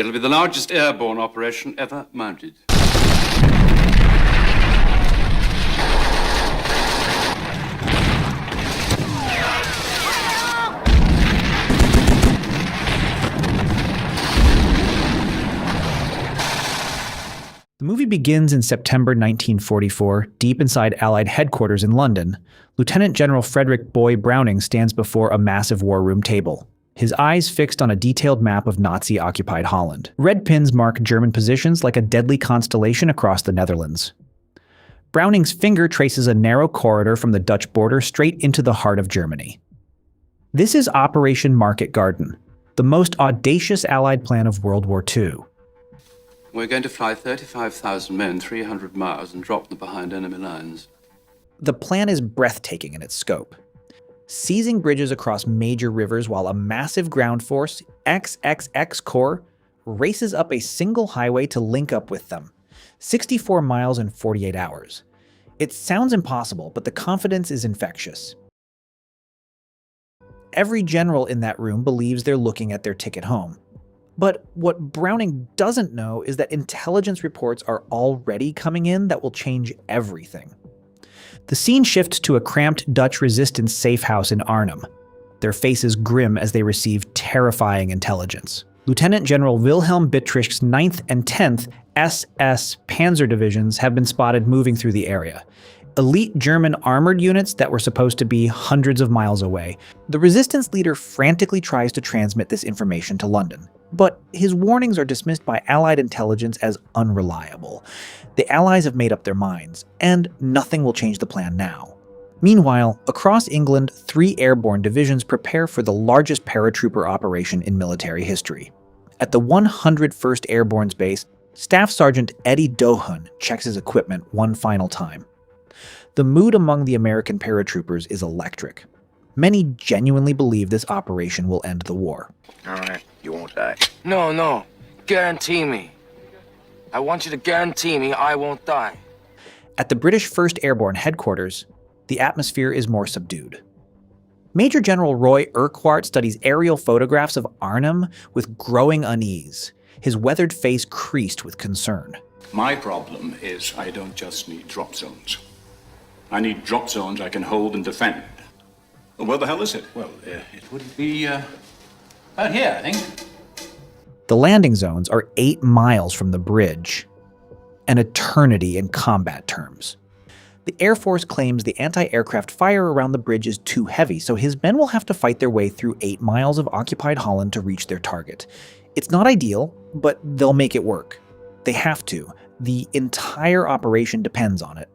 It'll be the largest airborne operation ever mounted. The movie begins in September 1944, deep inside Allied headquarters in London. Lieutenant General Frederick Boy Browning stands before a massive war room table, his eyes fixed on a detailed map of Nazi-occupied Holland. Red pins mark German positions like a deadly constellation across the Netherlands. Browning's finger traces a narrow corridor from the Dutch border straight into the heart of Germany. This is Operation Market Garden, the most audacious Allied plan of World War II. We're going to fly 35,000 men 300 miles and drop them behind enemy lines. The plan is breathtaking in its scope. Seizing bridges across major rivers while a massive ground force, XXX Corps, races up a single highway to link up with them. 64 miles in 48 hours. It sounds impossible, but the confidence is infectious. Every general in that room believes they're looking at their ticket home. But what Browning doesn't know is that intelligence reports are already coming in that will change everything. The scene shifts to a cramped Dutch resistance safe house in Arnhem, their faces grim as they receive terrifying intelligence. Lieutenant General Wilhelm Bittrich's 9th and 10th SS Panzer divisions have been spotted moving through the area. Elite German armored units that were supposed to be hundreds of miles away. The resistance leader frantically tries to transmit this information to London. But his warnings are dismissed by Allied intelligence as unreliable. The Allies have made up their minds, and nothing will change the plan now. Meanwhile, across England, 3 airborne divisions prepare for the largest paratrooper operation in military history. At the 101st Airborne's base, Staff Sergeant Eddie Dohun checks his equipment one final time. The mood among the American paratroopers is electric. Many genuinely believe this operation will end the war. All right, you won't die. No. Guarantee me. I want you to guarantee me I won't die. At the British 1st Airborne headquarters, the atmosphere is more subdued. Major General Roy Urquhart studies aerial photographs of Arnhem with growing unease, his weathered face creased with concern. My problem is I don't just need drop zones. I need drop zones I can hold and defend. Well, where the hell is it? Well, it would be out here, I think. The landing zones are 8 miles from the bridge, an eternity in combat terms. The Air Force claims the anti-aircraft fire around the bridge is too heavy, so his men will have to fight their way through 8 miles of occupied Holland to reach their target. It's not ideal, but they'll make it work. They have to. The entire operation depends on it.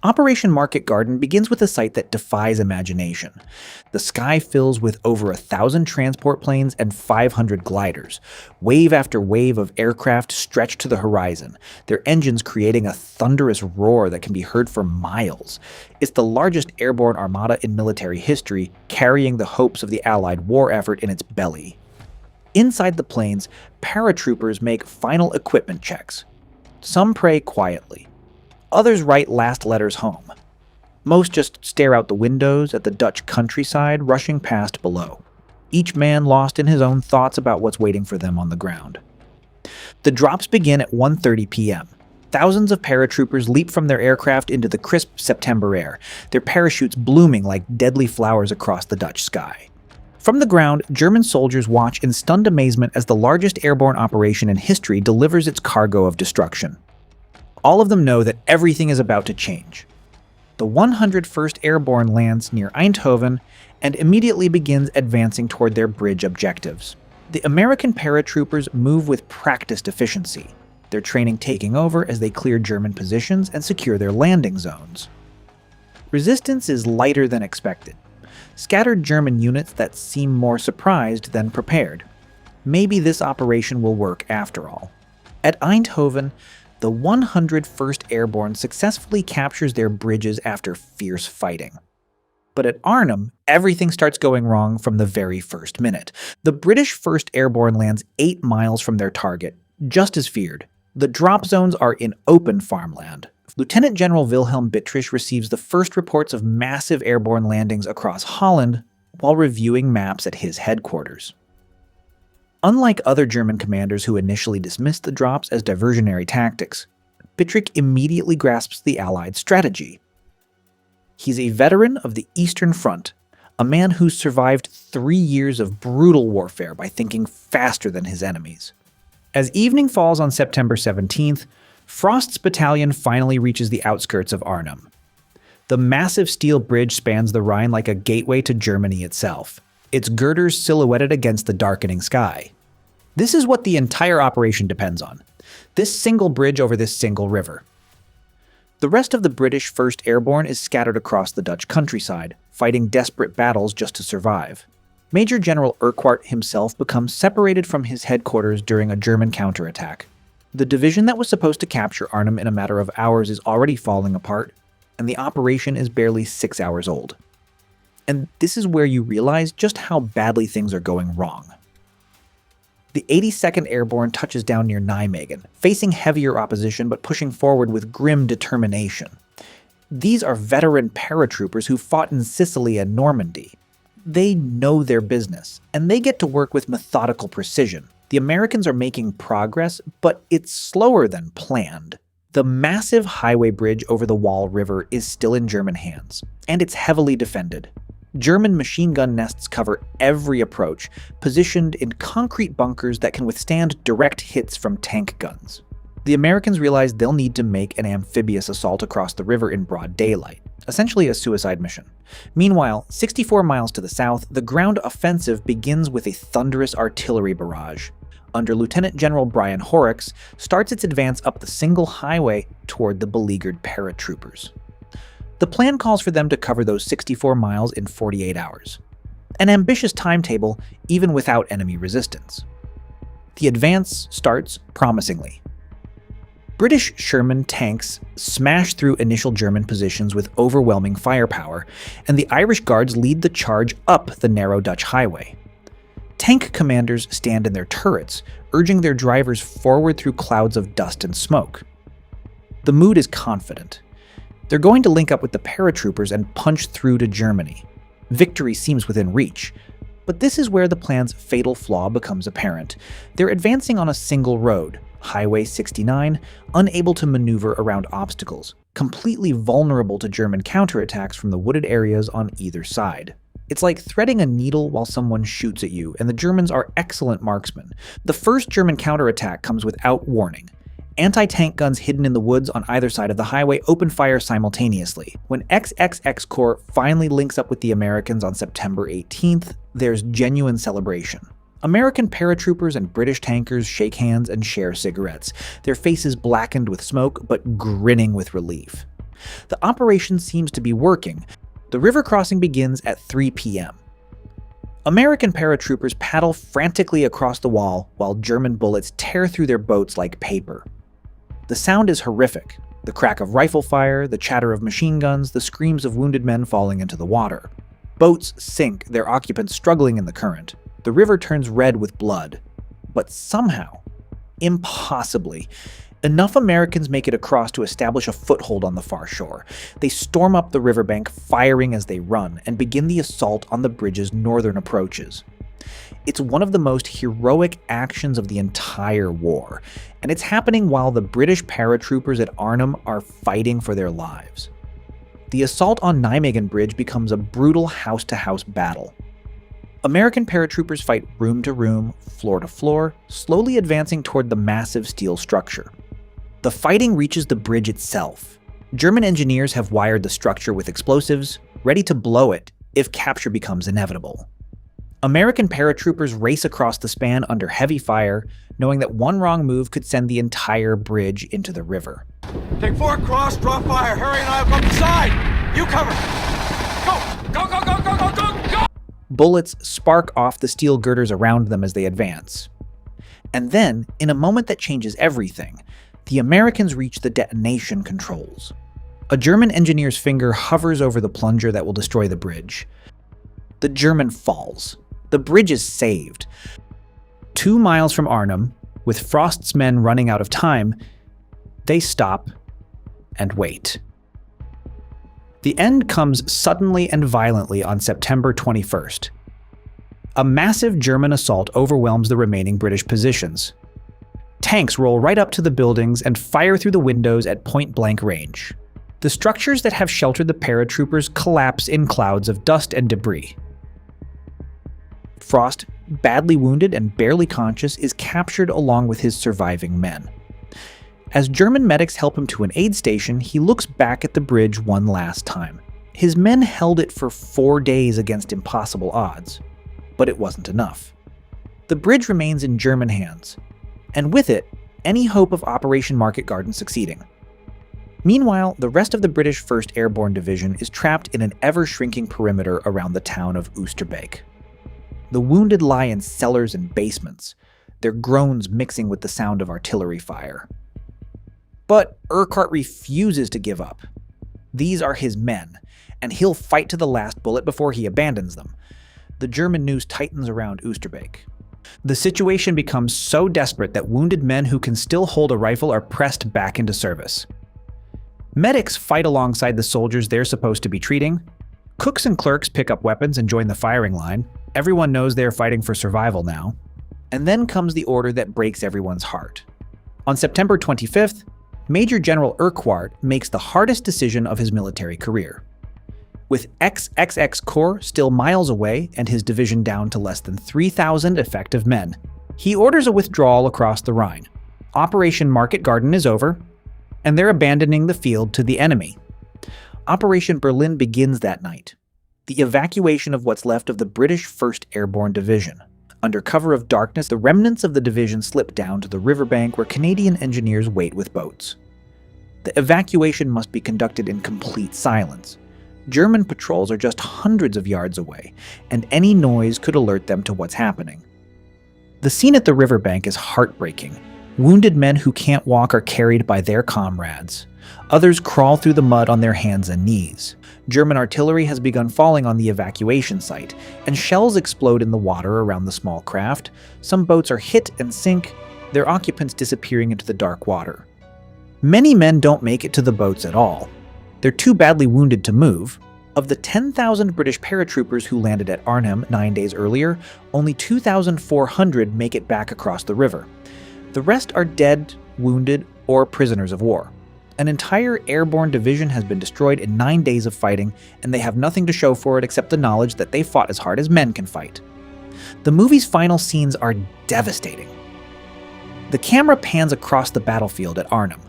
Operation Market Garden begins with a sight that defies imagination. The sky fills with over 1,000 transport planes and 500 gliders. Wave after wave of aircraft stretch to the horizon, their engines creating a thunderous roar that can be heard for miles. It's the largest airborne armada in military history, carrying the hopes of the Allied war effort in its belly. Inside the planes, paratroopers make final equipment checks. Some pray quietly. Others write last letters home. Most just stare out the windows at the Dutch countryside rushing past below, each man lost in his own thoughts about what's waiting for them on the ground. The drops begin at 1:30 p.m. Thousands of paratroopers leap from their aircraft into the crisp September air, their parachutes blooming like deadly flowers across the Dutch sky. From the ground, German soldiers watch in stunned amazement as the largest airborne operation in history delivers its cargo of destruction. All of them know that everything is about to change. The 101st Airborne lands near Eindhoven and immediately begins advancing toward their bridge objectives. The American paratroopers move with practiced efficiency, their training taking over as they clear German positions and secure their landing zones. Resistance is lighter than expected. Scattered German units that seem more surprised than prepared. Maybe this operation will work after all. At Eindhoven, the 101st Airborne successfully captures their bridges after fierce fighting. But at Arnhem, everything starts going wrong from the very first minute. The British 1st Airborne lands 8 miles from their target, just as feared. The drop zones are in open farmland. Lieutenant General Wilhelm Bittrich receives the first reports of massive airborne landings across Holland while reviewing maps at his headquarters. Unlike other German commanders who initially dismissed the drops as diversionary tactics, Bittrick immediately grasps the Allied strategy. He's a veteran of the Eastern Front, a man who survived 3 years of brutal warfare by thinking faster than his enemies. As evening falls on September 17th, Frost's battalion finally reaches the outskirts of Arnhem. The massive steel bridge spans the Rhine like a gateway to Germany itself, its girders silhouetted against the darkening sky. This is what the entire operation depends on, this single bridge over this single river. The rest of the British 1st Airborne is scattered across the Dutch countryside, fighting desperate battles just to survive. Major General Urquhart himself becomes separated from his headquarters during a German counterattack. The division that was supposed to capture Arnhem in a matter of hours is already falling apart, and the operation is barely 6 hours old. And this is where you realize just how badly things are going wrong. The 82nd Airborne touches down near Nijmegen, facing heavier opposition but pushing forward with grim determination. These are veteran paratroopers who fought in Sicily and Normandy. They know their business, and they get to work with methodical precision. The Americans are making progress, but it's slower than planned. The massive highway bridge over the Wall River is still in German hands, and it's heavily defended. German machine gun nests cover every approach, positioned in concrete bunkers that can withstand direct hits from tank guns. The Americans realize they'll need to make an amphibious assault across the river in broad daylight, essentially a suicide mission. Meanwhile, 64 miles to the south, the ground offensive begins with a thunderous artillery barrage. Under Lieutenant General Brian Horrocks, starts its advance up the single highway toward the beleaguered paratroopers. The plan calls for them to cover those 64 miles in 48 hours. An ambitious timetable, even without enemy resistance. The advance starts promisingly. British Sherman tanks smash through initial German positions with overwhelming firepower, and the Irish Guards lead the charge up the narrow Dutch highway. Tank commanders stand in their turrets, urging their drivers forward through clouds of dust and smoke. The mood is confident. They're going to link up with the paratroopers and punch through to Germany. Victory seems within reach, but this is where the plan's fatal flaw becomes apparent. They're advancing on a single road, Highway 69, unable to maneuver around obstacles, completely vulnerable to German counterattacks from the wooded areas on either side. It's like threading a needle while someone shoots at you, and the Germans are excellent marksmen. The first German counterattack comes without warning. Anti-tank guns hidden in the woods on either side of the highway open fire simultaneously. When XXX Corps finally links up with the Americans on September 18th, there's genuine celebration. American paratroopers and British tankers shake hands and share cigarettes, their faces blackened with smoke but grinning with relief. The operation seems to be working. The river crossing begins at 3 p.m. American paratroopers paddle frantically across the wall while German bullets tear through their boats like paper. The sound is horrific. The crack of rifle fire, the chatter of machine guns, the screams of wounded men falling into the water. Boats sink, their occupants struggling in the current. The river turns red with blood. But somehow, impossibly, enough Americans make it across to establish a foothold on the far shore. They storm up the riverbank, firing as they run, and begin the assault on the bridge's northern approaches. It's one of the most heroic actions of the entire war, and it's happening while the British paratroopers at Arnhem are fighting for their lives. The assault on Nijmegen Bridge becomes a brutal house-to-house battle. American paratroopers fight room to room, floor to floor, slowly advancing toward the massive steel structure. The fighting reaches the bridge itself. German engineers have wired the structure with explosives, ready to blow it if capture becomes inevitable. American paratroopers race across the span under heavy fire, knowing that one wrong move could send the entire bridge into the river. Take 4 across, draw fire. Harry and I'll go up the side. You cover. Go, go, go, go, go, go, go, go! Bullets spark off the steel girders around them as they advance. And then, in a moment that changes everything, the Americans reach the detonation controls. A German engineer's finger hovers over the plunger that will destroy the bridge. The German falls. The bridge is saved. 2 miles from Arnhem, with Frost's men running out of time, they stop and wait. The end comes suddenly and violently on September 21st. A massive German assault overwhelms the remaining British positions. Tanks roll right up to the buildings and fire through the windows at point-blank range. The structures that have sheltered the paratroopers collapse in clouds of dust and debris. Frost, badly wounded and barely conscious, is captured along with his surviving men. As German medics help him to an aid station, he looks back at the bridge one last time. His men held it for 4 days against impossible odds, but it wasn't enough. The bridge remains in German hands, and with it, any hope of Operation Market Garden succeeding. Meanwhile, the rest of the British 1st Airborne Division is trapped in an ever-shrinking perimeter around the town of Oosterbeek. The wounded lie in cellars and basements, their groans mixing with the sound of artillery fire. But Urquhart refuses to give up. These are his men, and he'll fight to the last bullet before he abandons them. The German noose tightens around Oosterbeek. The situation becomes so desperate that wounded men who can still hold a rifle are pressed back into service. Medics fight alongside the soldiers they're supposed to be treating. Cooks and clerks pick up weapons and join the firing line. Everyone knows they're fighting for survival now. And then comes the order that breaks everyone's heart. On September 25th, Major General Urquhart makes the hardest decision of his military career. With XXX Corps still miles away and his division down to less than 3,000 effective men, he orders a withdrawal across the Rhine. Operation Market Garden is over, and they're abandoning the field to the enemy. Operation Berlin begins that night, the evacuation of what's left of the British 1st Airborne Division. Under cover of darkness, the remnants of the division slip down to the riverbank where Canadian engineers wait with boats. The evacuation must be conducted in complete silence. German patrols are just hundreds of yards away, and any noise could alert them to what's happening. The scene at the riverbank is heartbreaking. Wounded men who can't walk are carried by their comrades. Others crawl through the mud on their hands and knees. German artillery has begun falling on the evacuation site, and shells explode in the water around the small craft. Some boats are hit and sink, their occupants disappearing into the dark water. Many men don't make it to the boats at all. They're too badly wounded to move. Of the 10,000 British paratroopers who landed at Arnhem 9 days earlier, only 2,400 make it back across the river. The rest are dead, wounded, or prisoners of war. An entire airborne division has been destroyed in 9 days of fighting, and they have nothing to show for it except the knowledge that they fought as hard as men can fight. The movie's final scenes are devastating. The camera pans across the battlefield at Arnhem.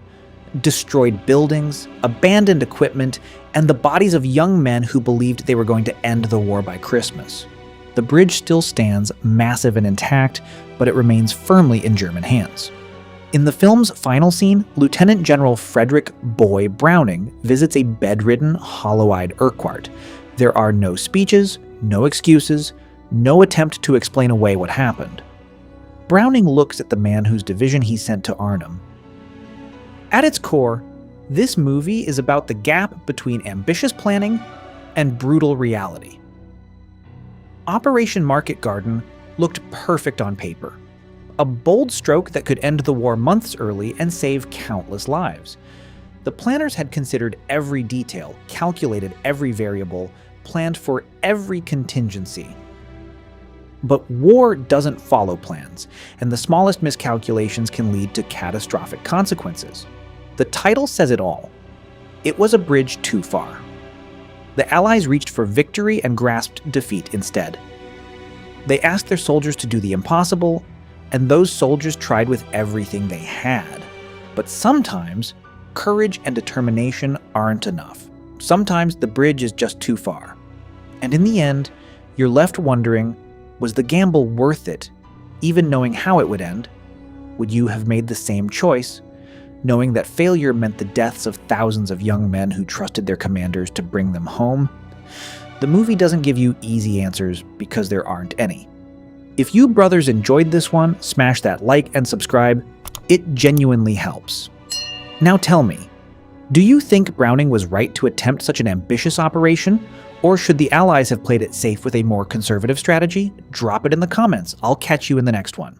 Destroyed buildings, abandoned equipment, and the bodies of young men who believed they were going to end the war by Christmas. The bridge still stands, massive and intact, but it remains firmly in German hands. In the film's final scene, Lieutenant General Frederick "Boy" Browning visits a bedridden, hollow-eyed Urquhart. There are no speeches, no excuses, no attempt to explain away what happened. Browning looks at the man whose division he sent to Arnhem. At its core, this movie is about the gap between ambitious planning and brutal reality. Operation Market Garden looked perfect on paper. A bold stroke that could end the war months early and save countless lives. The planners had considered every detail, calculated every variable, planned for every contingency. But war doesn't follow plans, and the smallest miscalculations can lead to catastrophic consequences. The title says it all. It was a bridge too far. The Allies reached for victory and grasped defeat instead. They asked their soldiers to do the impossible, and those soldiers tried with everything they had. But sometimes, courage and determination aren't enough. Sometimes the bridge is just too far. And in the end, you're left wondering, was the gamble worth it, even knowing how it would end? Would you have made the same choice, knowing that failure meant the deaths of thousands of young men who trusted their commanders to bring them home? The movie doesn't give you easy answers because there aren't any. If you brothers enjoyed this one, smash that like and subscribe. It genuinely helps. Now tell me, do you think Browning was right to attempt such an ambitious operation? Or should the Allies have played it safe with a more conservative strategy? Drop it in the comments. I'll catch you in the next one.